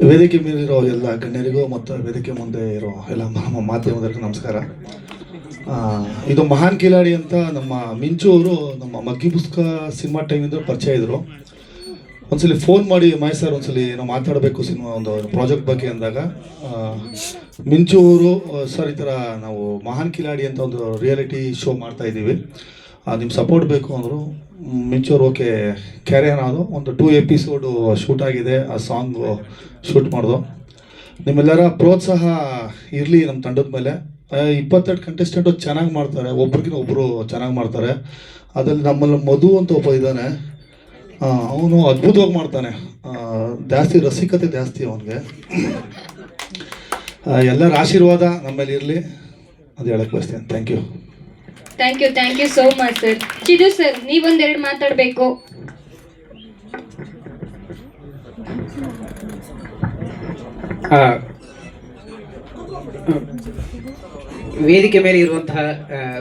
ವೇದಿಕೆ ಮೇಲಿರೋ ಎಲ್ಲ ಗಣ್ಯರಿಗೂ ಮತ್ತು ವೇದಿಕೆ ಮುಂದೆ ಇರೋ ಎಲ್ಲ ಮಾಧ್ಯಮದವರಿಗೂ ನಮಸ್ಕಾರ. ಇದು ಮಹಾನ್ ಕಿಲಾಡಿ ಅಂತ ನಮ್ಮ ಮಿಂಚು ಅವರು ನಮ್ಮ ಮಗ್ಗಿ ಪುಸ್ತಕ ಸಿನಿಮಾ ಟೈಮಿಂದ ಪರಿಚಯ ಇದ್ದರು. ಒಂದ್ಸಲಿ ಫೋನ್ ಮಾಡಿ ಮಹೇಶ್ ಸರ್ ಒಂದ್ಸಲಿ ನಾವು ಮಾತಾಡಬೇಕು ಸಿನಿಮಾ ಒಂದು ಪ್ರಾಜೆಕ್ಟ್ ಬಗ್ಗೆ ಅಂದಾಗ ಮಿಂಚು ಅವರು ಸರ್ ಈ ಥರ ನಾವು ಮಹಾನ್ ಕಿಲಾಡಿ ಅಂತ ಒಂದು ರಿಯಾಲಿಟಿ ಶೋ ಮಾಡ್ತಾ ಇದ್ದೀವಿ, ನಿಮ್ಮ ಸಪೋರ್ಟ್ ಬೇಕು ಅಂದರು. ಮಿಂಚೂರು ಓಕೆ ಕ್ಯಾರಿ ಅನ್ನೋದು ಒಂದು 2 ಎಪಿಸೋಡು ಶೂಟ್ ಆಗಿದೆ, ಆ ಸಾಂಗು ಶೂಟ್ ಮಾಡ್ದು. ನಿಮ್ಮೆಲ್ಲರ ಪ್ರೋತ್ಸಾಹ ಇರಲಿ ನಮ್ಮ ತಂಡದ ಮೇಲೆ. 22 ಕಂಟೆಸ್ಟೆಂಟು ಚೆನ್ನಾಗಿ ಮಾಡ್ತಾರೆ, ಒಬ್ರಿಗಿನ ಒಬ್ಬರು ಚೆನ್ನಾಗಿ ಮಾಡ್ತಾರೆ. ಅದರಲ್ಲಿ ನಮ್ಮಲ್ಲಿ ಮಧು ಅಂತ ಒಬ್ಬ ಇದ್ದಾನೆ, ಅವನು ಅದ್ಭುತವಾಗಿ ಮಾಡ್ತಾನೆ, ಜಾಸ್ತಿ ರಸಿಕತೆ ಜಾಸ್ತಿ ಅವನಿಗೆ. ಎಲ್ಲರ ಆಶೀರ್ವಾದ ನಮ್ಮಲ್ಲಿ ಇರಲಿ ಅದು ಹೇಳಕ್ಕೆ ಬಯಸ್ತೇನೆ. Thank you so much sir. Chidu sir, ನೀವೊಂದೆರಡು ಮಾತಾಡಬೇಕು. ವೇದಿಕೆ ಮೇಲೆ ಇರುವಂತಹ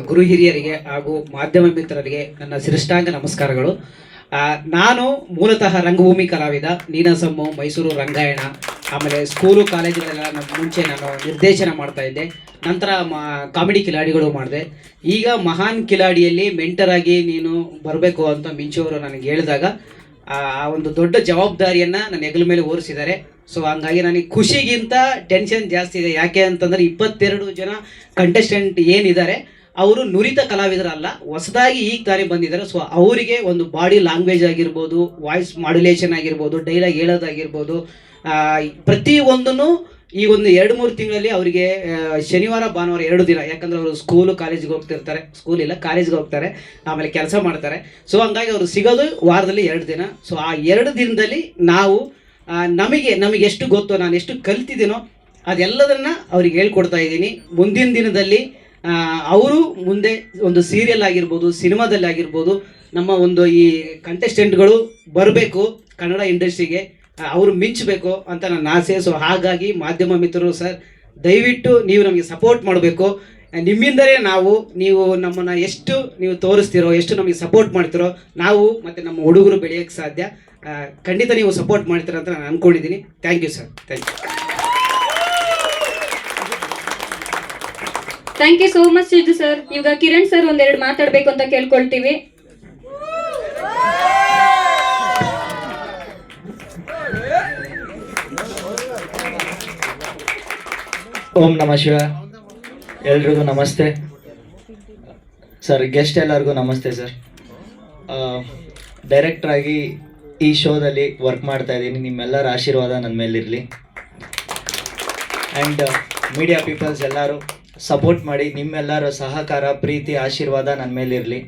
ಗುರು ಹಿರಿಯರಿಗೆ ಹಾಗೂ ಮಾಧ್ಯಮ ಮಿತ್ರರಿಗೆ ನನ್ನ ಶಿರಷ್ಟಾಂಗ ನಮಸ್ಕಾರಗಳು. ನಾನು ಮೂಲತಃ ರಂಗಭೂಮಿ ಕಲಾವಿದ, ನೀನಾಸಮ್ಮು, ಮೈಸೂರು ರಂಗಾಯಣ, ಆಮೇಲೆ ಸ್ಕೂಲು ಕಾಲೇಜುಗಳೆಲ್ಲ ಮುಂಚೆ ನಾನು ನಿರ್ದೇಶನ ಮಾಡ್ತಾ ಇದ್ದೆ. ನಂತರ ಕಾಮಿಡಿ ಕಿಲಾಡಿಗಳು ಮಾಡಿದೆ. ಈಗ ಮಹಾನ್ ಕಿಲಾಡಿಯಲ್ಲಿ ಮೆಂಟರ್ ಆಗಿ ನೀನು ಬರಬೇಕು ಅಂತ ಮಿಂಚುವರು ನನಗೆ ಹೇಳಿದಾಗ ಆ ಒಂದು ದೊಡ್ಡ ಜವಾಬ್ದಾರಿಯನ್ನು ನನ್ನ ಹೆಗಲ ಮೇಲೆ ಹೊರಿಸಿದ್ದಾರೆ. ಸೊ ಹಂಗಾಗಿ ನನಗೆ ಖುಷಿಗಿಂತ ಟೆನ್ಷನ್ ಜಾಸ್ತಿ ಇದೆ. ಯಾಕೆ ಅಂತಂದರೆ 22 ಜನ ಕಂಟೆಸ್ಟೆಂಟ್ ಏನಿದ್ದಾರೆ ಅವರು ನುರಿತ ಕಲಾವಿದರಲ್ಲ, ಹೊಸದಾಗಿ ಈಗ ತಾನೇ ಬಂದಿದ್ದಾರೆ. ಸೊ ಅವರಿಗೆ ಒಂದು ಬಾಡಿ ಲ್ಯಾಂಗ್ವೇಜ್ ಆಗಿರ್ಬೋದು, ವಾಯ್ಸ್ ಮಾಡ್ಯುಲೇಷನ್ ಆಗಿರ್ಬೋದು, ಡೈಲಾಗ್ ಹೇಳೋದಾಗಿರ್ಬೋದು, ಪ್ರತಿಯೊಂದನ್ನು ಈ ಒಂದು 2-3 ತಿಂಗಳಲ್ಲಿ ಅವರಿಗೆ ಶನಿವಾರ ಭಾನುವಾರ 2 ದಿನ, ಯಾಕಂದರೆ ಅವರು ಸ್ಕೂಲು ಕಾಲೇಜಿಗೆ ಹೋಗ್ತಿರ್ತಾರೆ, ಕಾಲೇಜಿಗೆ ಹೋಗ್ತಾರೆ, ಆಮೇಲೆ ಕೆಲಸ ಮಾಡ್ತಾರೆ. ಸೊ ಹಂಗಾಗಿ ಅವರು ಸಿಗೋದು ವಾರದಲ್ಲಿ 2 ದಿನ. ಸೊ ಆ 2 ದಿನದಲ್ಲಿ ನಾವು ನಮಗೆ ಎಷ್ಟು ಗೊತ್ತೋ, ನಾನು ಎಷ್ಟು ಕಲ್ತಿದ್ದೀನೋ ಅದೆಲ್ಲದನ್ನು ಅವ್ರಿಗೆ ಹೇಳ್ಕೊಡ್ತಾ ಇದ್ದೀನಿ. ಮುಂದಿನ ದಿನದಲ್ಲಿ ಅವರು ಮುಂದೆ ಒಂದು ಸೀರಿಯಲ್ ಆಗಿರ್ಬೋದು, ಸಿನಿಮಾದಲ್ಲಿ ಆಗಿರ್ಬೋದು, ನಮ್ಮ ಒಂದು ಈ ಕಂಟೆಸ್ಟೆಂಟ್ಗಳು ಬರಬೇಕು ಕನ್ನಡ ಇಂಡಸ್ಟ್ರಿಗೆ, ಅವರು ಮಿಂಚಬೇಕು ಅಂತ ನನ್ನ ಆಸೆ. ಸೊ ಹಾಗಾಗಿ ಮಾಧ್ಯಮ ಮಿತ್ರರು ಸರ್, ದಯವಿಟ್ಟು ನೀವು ನಮಗೆ ಸಪೋರ್ಟ್ ಮಾಡಬೇಕು. ನಿಮ್ಮಿಂದಲೇ ನೀವು ನಮ್ಮನ್ನು ಎಷ್ಟು ನೀವು ತೋರಿಸ್ತೀರೋ, ಎಷ್ಟು ನಮಗೆ ಸಪೋರ್ಟ್ ಮಾಡ್ತೀರೋ, ನಾವು ಮತ್ತು ನಮ್ಮ ಹುಡುಗರು ಬೆಳೆಯೋಕ್ಕೆ ಸಾಧ್ಯ. ಖಂಡಿತ ನೀವು ಸಪೋರ್ಟ್ ಮಾಡ್ತೀರ ಅಂತ ನಾನು ಅಂದ್ಕೊಂಡಿದ್ದೀನಿ. Thank you sir. Thank you so much Siddu sir. ಇವಾಗ ಕಿರಣ್ ಸರ್ ಒಂದೆರಡು ಮಾತಾಡಬೇಕು ಅಂತ ಕೇಳ್ಕೊಳ್ತೀವಿ. ಓಂ ನಮಃ ಶಿವ. ಎಲ್ರಿಗೂ ನಮಸ್ತೆ ಸರ್, ಗೆಸ್ಟ್ ಎಲ್ಲರಿಗೂ ನಮಸ್ತೆ ಸರ್. ಡೈರೆಕ್ಟ್ರಾಗಿ ಈ ಶೋದಲ್ಲಿ ವರ್ಕ್ ಮಾಡ್ತಾ ಇದ್ದೀನಿ, ನಿಮ್ಮೆಲ್ಲರ ಆಶೀರ್ವಾದ ನನ್ನ ಮೇಲಿರಲಿ. ಆ್ಯಂಡ್ ಮೀಡಿಯಾ ಪೀಪಲ್ಸ್ ಎಲ್ಲರೂ ಸಪೋರ್ಟ್ ಮಾಡಿ, ನಿಮ್ಮೆಲ್ಲರ ಸಹಕಾರ, ಪ್ರೀತಿ, ಆಶೀರ್ವಾದ ನನ್ನ ಮೇಲಿರಲಿ.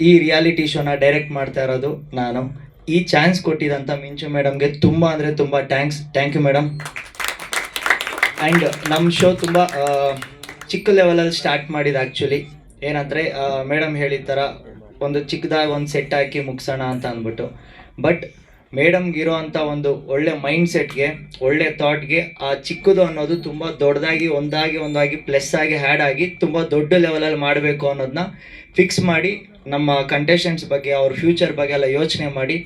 ಈ ರಿಯಾಲಿಟಿ ಶೋನ ಡೈರೆಕ್ಟ್ ಮಾಡ್ತಾ ಇರೋದು ನಾನು. ಈ ಚಾನ್ಸ್ ಕೊಟ್ಟಿದ್ದಂಥ ಮಿಂಚು ಮೇಡಮ್ಗೆ ತುಂಬ ಅಂದರೆ ತುಂಬ ಥ್ಯಾಂಕ್ ಯು ಮೇಡಮ್. ಆ್ಯಂಡ್ ನಮ್ಮ ಶೋ ತುಂಬ ಚಿಕ್ಕ ಲೆವೆಲಲ್ಲಿ ಸ್ಟಾರ್ಟ್ ಮಾಡಿದ್ದು. ಆ್ಯಕ್ಚುಲಿ ಏನಂದರೆ ಮೇಡಮ್ ಹೇಳಿದ ಥರ ಒಂದು ಚಿಕ್ಕದಾಗಿ ಒಂದು ಸೆಟ್ ಹಾಕಿ ಮುಗಿಸೋಣ ಅಂತ ಅಂದ್ಬಿಟ್ಟು, ಬಟ್ ಮೇಡಮ್ಗಿರೋ ಅಂಥ ಒಂದು ಒಳ್ಳೆ ಮೈಂಡ್ ಸೆಟ್ಗೆ, ಒಳ್ಳೆ ಥಾಟ್ಗೆ ಆ ಚಿಕ್ಕದು ಅನ್ನೋದು ತುಂಬ ದೊಡ್ಡದಾಗಿ ಒಂದಾಗಿ ಪ್ಲಸ್ ಆಗಿ ಹ್ಯಾಡ್ ಆಗಿ ತುಂಬ ದೊಡ್ಡ ಲೆವೆಲಲ್ಲಿ ಮಾಡಬೇಕು ಅನ್ನೋದನ್ನ ಫಿಕ್ಸ್ ಮಾಡಿ, ನಮ್ಮ ಕಂಟೆಸ್ಟೆಂಟ್ಸ್ ಬಗ್ಗೆ, ಅವ್ರ ಫ್ಯೂಚರ್ ಬಗ್ಗೆ ಎಲ್ಲ ಯೋಚನೆ ಮಾಡಿ,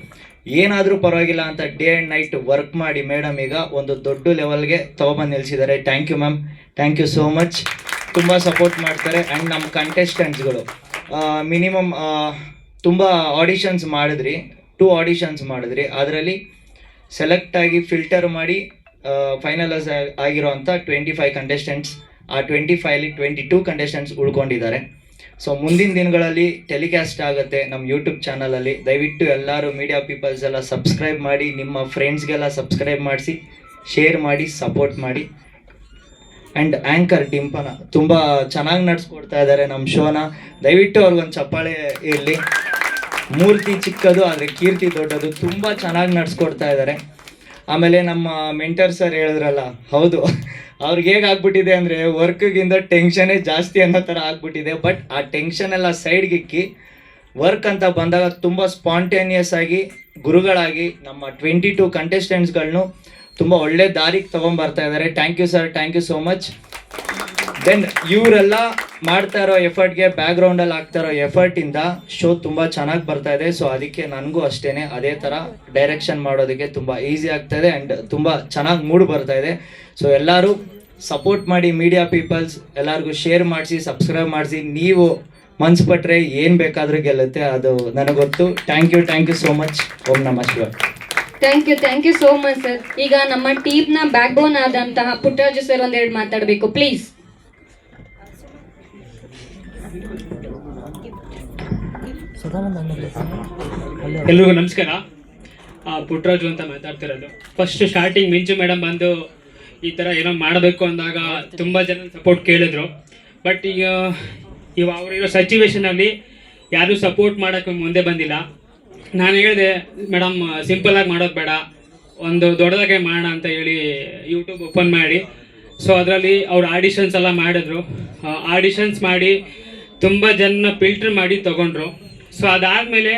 ಏನಾದರೂ ಪರವಾಗಿಲ್ಲ ಅಂತ ಡೇ ಆ್ಯಂಡ್ ನೈಟ್ ವರ್ಕ್ ಮಾಡಿ ಮೇಡಮ್ ಈಗ ಒಂದು ದೊಡ್ಡ ಲೆವೆಲ್ಗೆ ತೊಗೊಬಂದು ನಿಲ್ಲಿಸಿದ್ದಾರೆ. Thank you ma'am, thank you so much. ತುಂಬ ಸಪೋರ್ಟ್ ಮಾಡ್ತಾರೆ. ಆ್ಯಂಡ್ ನಮ್ಮ ಕಂಟೆಸ್ಟೆಂಟ್ಸ್ಗಳು ಮಿನಿಮಮ್ ತುಂಬ ಆಡಿಷನ್ಸ್ ಮಾಡಿದ್ರಿ, 2 ಆಡಿಷನ್ಸ್ ಮಾಡಿದ್ರಿ. ಅದರಲ್ಲಿ ಸೆಲೆಕ್ಟ್ ಆಗಿ ಫಿಲ್ಟರ್ ಮಾಡಿ ಫೈನಲೈಸ್ ಆಗಿರೋವಂಥ 25 ಕಂಟೆಸ್ಟೆಂಟ್ಸ್, ಆ 25ಅಲ್ಲಿ 22 ಕಂಟೆಸ್ಟೆಂಟ್ಸ್ ಉಳ್ಕೊಂಡಿದ್ದಾರೆ. ಸೊ ಮುಂದಿನ ದಿನಗಳಲ್ಲಿ ಟೆಲಿಕಾಸ್ಟ್ ಆಗುತ್ತೆ ನಮ್ಮ ಯೂಟ್ಯೂಬ್ ಚಾನಲಲ್ಲಿ. ದಯವಿಟ್ಟು ಎಲ್ಲರೂ ಮೀಡಿಯಾ ಪೀಪಲ್ಸ್ ಎಲ್ಲ ಸಬ್ಸ್ಕ್ರೈಬ್ ಮಾಡಿ, ನಿಮ್ಮ ಫ್ರೆಂಡ್ಸ್ಗೆಲ್ಲ ಸಬ್ಸ್ಕ್ರೈಬ್ ಮಾಡಿಸಿ, ಶೇರ್ ಮಾಡಿ, ಸಪೋರ್ಟ್ ಮಾಡಿ. ಆ್ಯಂಡ್ ಆ್ಯಂಕರ್ ಡಿಂಪನ ತುಂಬ ಚೆನ್ನಾಗಿ ನಡೆಸ್ಕೊಡ್ತಾ ಇದ್ದಾರೆ ನಮ್ಮ ಶೋನ. ದಯವಿಟ್ಟು ಅವ್ರಿಗೊಂದು ಚಪ್ಪಾಳೆ ಇರಲಿ. ಮೂರ್ತಿ ಚಿಕ್ಕದು ಆದರೆ ಕೀರ್ತಿ ದೊಡ್ಡದು, ತುಂಬ ಚೆನ್ನಾಗಿ ನಡೆಸ್ಕೊಡ್ತಾ ಇದ್ದಾರೆ. ಆಮೇಲೆ ನಮ್ಮ ಮೆಂಟರ್ ಸರ್ ಹೇಳಿದ್ರಲ್ಲ, ಹೌದು, ಅವ್ರಿಗೆ ಹೇಗೆ ಆಗ್ಬಿಟ್ಟಿದೆ ಅಂದರೆ ವರ್ಕ್ಗಿಂತ ಟೆನ್ಷನ್ನೇ ಜಾಸ್ತಿ ಅನ್ನೋ ಥರ ಆಗ್ಬಿಟ್ಟಿದೆ. ಬಟ್ ಆ ಟೆನ್ಷನ್ ಎಲ್ಲ ಸೈಡ್ಗಿಕ್ಕಿ ವರ್ಕ್ ಅಂತ ಬಂದಾಗ ತುಂಬ ಸ್ಪಾಂಟೇನಿಯಸ್ ಆಗಿ ಗುರುಗಳಾಗಿ ನಮ್ಮ 22 ಕಂಟೆಸ್ಟೆಂಟ್ಸ್ಗಳನ್ನು ತುಂಬ ಒಳ್ಳೆ ದಾರಿಗೆ ತೊಗೊಂಬರ್ತಾ ಇದ್ದಾರೆ. Thank you sir, thank you so much. Then ಇವರೆಲ್ಲ ಮಾಡ್ತಾ ಇರೋ ಎಫರ್ಟ್ಗೆ ಬ್ಯಾಕ್ಗ್ರೌಂಡಲ್ಲಿ ಆಗ್ತಾ ಇರೋ ಎಫರ್ಟಿಂದ ಶೋ ತುಂಬ ಚೆನ್ನಾಗಿ ಬರ್ತಾ ಇದೆ. ಸೊ ಅದಕ್ಕೆ ನನಗೂ ಅಷ್ಟೇ ಅದೇ ಥರ ಡೈರೆಕ್ಷನ್ ಮಾಡೋದಕ್ಕೆ ತುಂಬ ಈಸಿ ಆಗ್ತಾ ಇದೆ ಆ್ಯಂಡ್ ತುಂಬ ಚೆನ್ನಾಗಿ ಮೂಡ್ ಬರ್ತಾ ಇದೆ. ಸೊ ಎಲ್ಲರೂ ಸಪೋರ್ಟ್ ಮಾಡಿ, ಮೀಡಿಯಾ ಪೀಪಲ್ಸ್ ಎಲ್ಲರಿಗೂ ಶೇರ್ ಮಾಡಿಸಿ, ಸಬ್ಸ್ಕ್ರೈಬ್ ಮಾಡಿಸಿ. ನೀವು ಮನ್ಸು ಪಟ್ಟರೆ ಏನು ಬೇಕಾದರೂ ಗೆಲ್ಲುತ್ತೆ, ಅದು ನನಗೆ ಗೊತ್ತು. Thank you so much. ಓಂ ನಮಃ ಶಿವಾಯ. Thank you so much sir. ಈಗ ನಮ್ಮ ಟೀಮ್ನ ಬ್ಯಾಕ್ ಬೋನ್ ಆದಂತಹ ಪುಟ್ಟರಾಜು ಸರ್ ಒಂದೆರಡು ಮಾತಾಡಬೇಕು ಪ್ಲೀಸ್. ಎಲ್ರಿಗೂ ನಮಸ್ಕಾರ. ಪುಟ್ಟರಾಜು ಅಂತ ಮಾತಾಡ್ತಿರೋದು. ಫಸ್ಟ್ ಸ್ಟಾರ್ಟಿಂಗ್ ಮಿಂಚು ಮೇಡಮ್ ಬಂದು ಈ ಥರ ಏನೋ ಮಾಡಬೇಕು ಅಂದಾಗ ತುಂಬ ಜನ ಸಪೋರ್ಟ್ ಕೇಳಿದ್ರು. ಬಟ್ ಈಗ ಅವರಿರೋ ಸಿಚುವೇಶನಲ್ಲಿ ಯಾರೂ ಸಪೋರ್ಟ್ ಮಾಡೋಕ್ಕೆ ಮುಂದೆ ಬಂದಿಲ್ಲ. ನಾನು ಹೇಳಿದೆ ಮೇಡಮ್ ಸಿಂಪಲಾಗಿ ಮಾಡೋದು ಬೇಡ, ಒಂದು ದೊಡ್ಡದಾಗೆ ಮಾಡೋಣ ಅಂತ ಹೇಳಿ ಯೂಟ್ಯೂಬ್ ಓಪನ್ ಮಾಡಿ. ಸೊ ಅದರಲ್ಲಿ ಅವ್ರು ಆಡಿಷನ್ಸ್ ಎಲ್ಲ ಮಾಡಿದ್ರು. ಆಡಿಷನ್ಸ್ ಮಾಡಿ ತುಂಬ ಜನ ಫಿಲ್ಟ್ರ್ ಮಾಡಿ ತೊಗೊಂಡ್ರು. ಸೊ ಅದಾದಮೇಲೆ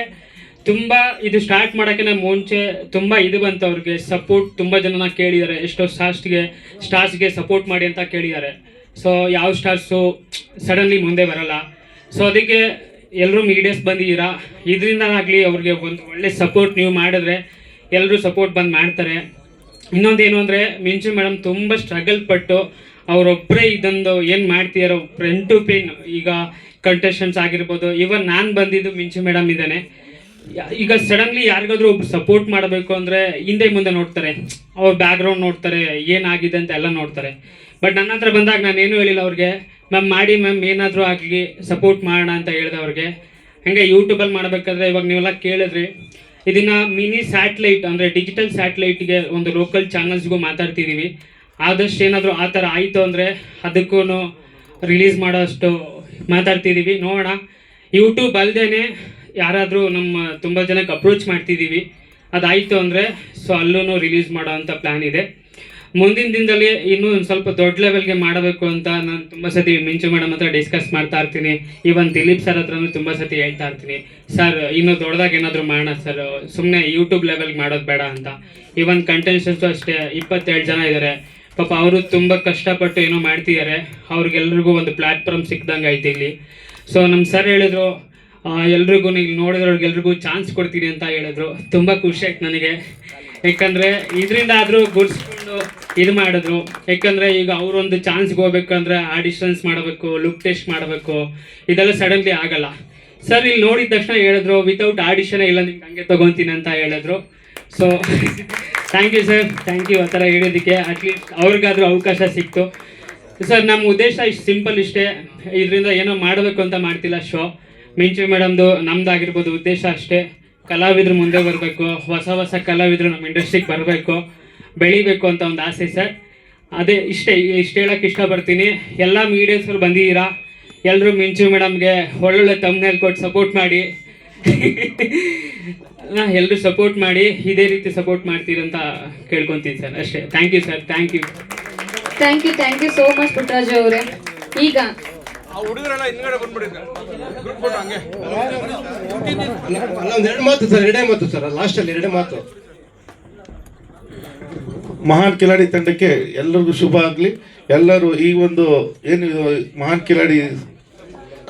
ತುಂಬ ಇದು ಸ್ಟಾರ್ಟ್ ಮಾಡೋಕ್ಕಿಂತ ಮುಂಚೆ ತುಂಬ ಇದು ಬಂತು ಅವ್ರಿಗೆ ಸಪೋರ್ಟ್. ತುಂಬ ಜನನ ಕೇಳಿದ್ದಾರೆ, ಎಷ್ಟೋ ಸ್ಟಾರ್ಸ್ಗೆ ಸಪೋರ್ಟ್ ಮಾಡಿ ಅಂತ ಕೇಳಿದ್ದಾರೆ. ಸೊ ಯಾವ ಸ್ಟಾರ್ಸು ಸಡನ್ಲಿ ಮುಂದೆ ಬರಲ್ಲ. ಸೊ ಅದಕ್ಕೆ ಎಲ್ಲರೂ ಮೀಡಿಯಾಸ್ ಬಂದಿದ್ದೀರಾ, ಇದರಿಂದನಾಗಲಿ ಅವ್ರಿಗೆ ಒಂದು ಒಳ್ಳೆ ಸಪೋರ್ಟ್ ನೀವು ಮಾಡಿದ್ರೆ ಎಲ್ಲರೂ ಸಪೋರ್ಟ್ ಬಂದು ಮಾಡ್ತಾರೆ. ಇನ್ನೊಂದೇನು ಅಂದರೆ ಮಿಂಚು ಮೇಡಮ್ ತುಂಬ ಸ್ಟ್ರಗಲ್ ಪಟ್ಟು ಅವರೊಬ್ಬರೇ ಇದೊಂದು ಏನು ಮಾಡ್ತಿದ್ದಾರೋ ಫ್ರಂಟ್ ಟು ಪಿನ್. ಈಗ ಕಂಟೆಸ್ಟೆಂಟ್ಸ್ ಆಗಿರ್ಬೋದು, ಇವನ್ ನಾನು ಬಂದಿದ್ದು ಮಿಂಚು ಮೇಡಮ್ ಇದ್ದಾನೆ. ಈಗ ಸಡನ್ಲಿ ಯಾರಿಗಾದ್ರೂ ಒಬ್ರು ಸಪೋರ್ಟ್ ಮಾಡಬೇಕು ಅಂದರೆ ಹಿಂದೆ ಮುಂದೆ ನೋಡ್ತಾರೆ, ಅವ್ರ ಬ್ಯಾಕ್ಗ್ರೌಂಡ್ ನೋಡ್ತಾರೆ, ಏನಾಗಿದೆ ಅಂತ ಎಲ್ಲ ನೋಡ್ತಾರೆ. ಬಟ್ ನನ್ನ ಹತ್ರ ಬಂದಾಗ ನಾನೇನು ಹೇಳಿಲ್ಲ ಅವ್ರಿಗೆ, ಮ್ಯಾಮ್ ಮಾಡಿ ಮ್ಯಾಮ್ ಏನಾದರೂ ಆಗಲಿ ಸಪೋರ್ಟ್ ಮಾಡೋಣ ಅಂತ ಹೇಳಿದೆ ಅವ್ರಿಗೆ. ಹಾಗೆ ಯೂಟ್ಯೂಬಲ್ಲಿ ಮಾಡಬೇಕಾದ್ರೆ ಇವಾಗ ನೀವೆಲ್ಲ ಕೇಳಿದ್ರಿ, ಇದನ್ನು ಮಿನಿ ಸ್ಯಾಟ್ಲೈಟ್ ಅಂದರೆ ಡಿಜಿಟಲ್ ಸ್ಯಾಟ್ಲೈಟ್ಗೆ ಒಂದು ಲೋಕಲ್ ಚಾನಲ್ಸ್ಗೂ ಮಾತಾಡ್ತಿದ್ದೀವಿ. ಆದಷ್ಟು ಏನಾದರೂ ಆ ಥರ ಆಯಿತು ಅಂದರೆ ಅದಕ್ಕೂ ರಿಲೀಸ್ ಮಾಡೋಷ್ಟು ಮಾತಾಡ್ತಿದ್ದೀವಿ. ನೋಡೋಣ. ಯೂಟ್ಯೂಬ್ ಅಲ್ಲದೇ ಯಾರಾದರೂ ನಮ್ಮ ತುಂಬ ಜನಕ್ಕೆ ಅಪ್ರೋಚ್ ಮಾಡ್ತಿದ್ದೀವಿ, ಅದಾಯಿತು ಅಂದರೆ ಸೊ ಅಲ್ಲೂ ರಿಲೀಸ್ ಮಾಡೋ ಅಂಥ ಪ್ಲ್ಯಾನ್ ಇದೆ. ಮುಂದಿನ ದಿನದಲ್ಲಿ ಇನ್ನೂ ಒಂದು ಸ್ವಲ್ಪ ದೊಡ್ಡ ಲೆವೆಲ್ಗೆ ಮಾಡಬೇಕು ಅಂತ ನಾನು ತುಂಬ ಸತಿ ಮಿಂಚು ಮೇಡಮ್ ಹತ್ರ ಡಿಸ್ಕಸ್ ಮಾಡ್ತಾ ಇರ್ತೀನಿ. ಈವನ್ ದಿಲೀಪ್ ಸರ್ ಹತ್ರನೂ ತುಂಬ ಸತಿ ಹೇಳ್ತಾ ಇರ್ತೀನಿ, ಸರ್ ಇನ್ನೂ ದೊಡ್ಡದಾಗಿ ಏನಾದರೂ ಮಾಡೋಣ ಸರ್, ಸುಮ್ಮನೆ ಯೂಟ್ಯೂಬ್ ಲೆವೆಲ್ಗೆ ಮಾಡೋದು ಬೇಡ ಅಂತ. ಈವನ್ ಕಂಟೆಸ್ಟೆಂಟ್ಸು ಅಷ್ಟೇ 27 ಜನ ಇದ್ದಾರೆ. ಪಾಪ ಅವರು ತುಂಬ ಕಷ್ಟಪಟ್ಟು ಏನೋ ಮಾಡ್ತಿದ್ದಾರೆ. ಅವ್ರಿಗೆಲ್ರಿಗೂ ಒಂದು ಪ್ಲ್ಯಾಟ್ಫಾರ್ಮ್ ಸಿಕ್ದಂಗೆ ಐತೆ ಇಲ್ಲಿ. ಸೊ ನಮ್ಮ ಸರ್ ಹೇಳಿದ್ರು ಎಲ್ರಿಗೂ ಇಲ್ಲಿ ನೋಡಿದ್ರವ್ರಿಗೆಲ್ರಿಗೂ ಚಾನ್ಸ್ ಕೊಡ್ತೀನಿ ಅಂತ ಹೇಳಿದ್ರು. ತುಂಬ ಖುಷಿ ಆಯ್ತು ನನಗೆ. ಯಾಕಂದರೆ ಇದರಿಂದ ಆದರೂ ಗುಡ್ಸ್ಕೊಂಡು ಇದು ಮಾಡಿದ್ರು. ಯಾಕಂದರೆ ಈಗ ಅವರೊಂದು ಚಾನ್ಸ್ಗೆ ಹೋಗ್ಬೇಕಂದ್ರೆ ಆಡಿಷನ್ಸ್ ಮಾಡಬೇಕು, ಲುಕ್ ಟೆಸ್ಟ್ ಮಾಡಬೇಕು, ಇದೆಲ್ಲ ಸಡನ್ಲಿ ಆಗಲ್ಲ. ಸರ್ ಇಲ್ಲಿ ನೋಡಿದ ತಕ್ಷಣ ಹೇಳಿದ್ರು ವಿತೌಟ್ ಆಡಿಷನೇ ಇಲ್ಲ ನಿಮ್ಗೆ ಹಂಗೆ ತೊಗೊತೀನಿ ಅಂತ ಹೇಳಿದ್ರು. So thank you sir, thank you ಆ ಥರ ಹೇಳಿದ್ದಕ್ಕೆ. ಅಟ್ಲೀಸ್ಟ್ ಅವ್ರಿಗಾದ್ರೂ ಅವಕಾಶ ಸಿಕ್ತು. ಸರ್ ನಮ್ಮ ಉದ್ದೇಶ ಇಷ್ಟು ಸಿಂಪಲ್ ಇಷ್ಟೇ, ಇದರಿಂದ ಏನೋ ಮಾಡಬೇಕು ಅಂತ ಮಾಡ್ತಿಲ್ಲ ಶೋ. ಮಿಂಚು ಮೇಡಮ್ದು ನಮ್ದಾಗಿರ್ಬೋದು ಉದ್ದೇಶ ಅಷ್ಟೇ, ಕಲಾವಿದರು ಮುಂದೆ ಬರಬೇಕು, ಹೊಸ ಕಲಾವಿದರು ನಮ್ಮ ಇಂಡಸ್ಟ್ರಿಗೆ ಬರಬೇಕು, ಬೆಳಿಬೇಕು ಅಂತ ಒಂದು ಆಸೆ ಸರ್. ಅದೇ ಇಷ್ಟು ಹೇಳೋಕ್ಕೆ ಇಷ್ಟಪಡ್ತೀನಿ. ಎಲ್ಲ ಮೀಡಿಯಾಸ್ಗಳು ಬಂದಿದ್ದೀರಾ, ಎಲ್ಲರೂ ಮಿಂಚು ಮೇಡಮ್ಗೆ ಒಳ್ಳೊಳ್ಳೆ ತಮ್ನೇಲ್ ಕೊಟ್ಟು ಸಪೋರ್ಟ್ ಮಾಡಿ. ಎಲ್ಲರೂ ಸಪೋರ್ಟ್ ಮಾಡಿ, ಇದೇ ರೀತಿ ಸಪೋರ್ಟ್ ಮಾಡ್ತೀರಂತ ಕೇಳ್ಕೊತೀನಿ ಸರ್ ಅಷ್ಟೇ. Thank you sir, thank you so much Puttaraju ಅವರೇ. ಈಗ ಎರಡೇ ಮಾತು ಸರ್, ಲಾಸ್ಟಲ್ಲಿ ಎರಡೇ ಮಾತು. ಮಹಾನ್ ಕಿಲಾಡಿ ತಂಡಕ್ಕೆ ಎಲ್ಲರಿಗೂ ಶುಭ ಆಗಲಿ. ಎಲ್ಲರೂ ಈ ಒಂದು ಏನು ಮಹಾನ್ ಕಿಲಾಡಿ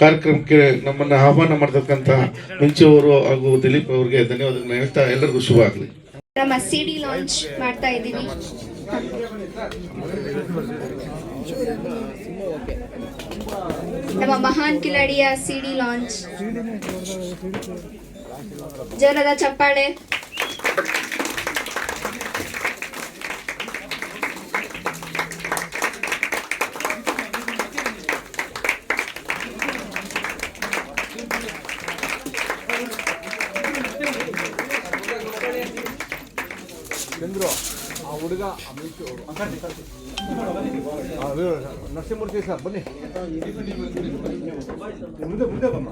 ಕಾರ್ಯಕ್ರಮಕ್ಕೆ ನಮ್ಮನ್ನು ಆಹ್ವಾನ ಮಾಡತಕ್ಕಂಥ ಮಿಂಚು ಅವರು ಹಾಗೂ ದಿಲೀಪ್ ಅವರಿಗೆ ಧನ್ಯವಾದಗಳು ಹೇಳ್ತಾ ಎಲ್ಲರಿಗೂ ಶುಭ ಆಗಲಿ. ನಮ್ಮ CD ಲಾಂಚ್ ಮಾಡ್ತಾ ಇದ್ದೀವಿ. ನಮ್ಮ ಮಹಾನ್ ಕಿಲಾಡಿಯ CD ಲಾಂಚ್. ಜೋರಾದ ಚಪ್ಪಾಳೆ. ನರಸಿಂಹಮೂರ್ತಿ ಸರ್ ಬನ್ನಿ, ಮುಂದೆ ಬಮ್ಮ.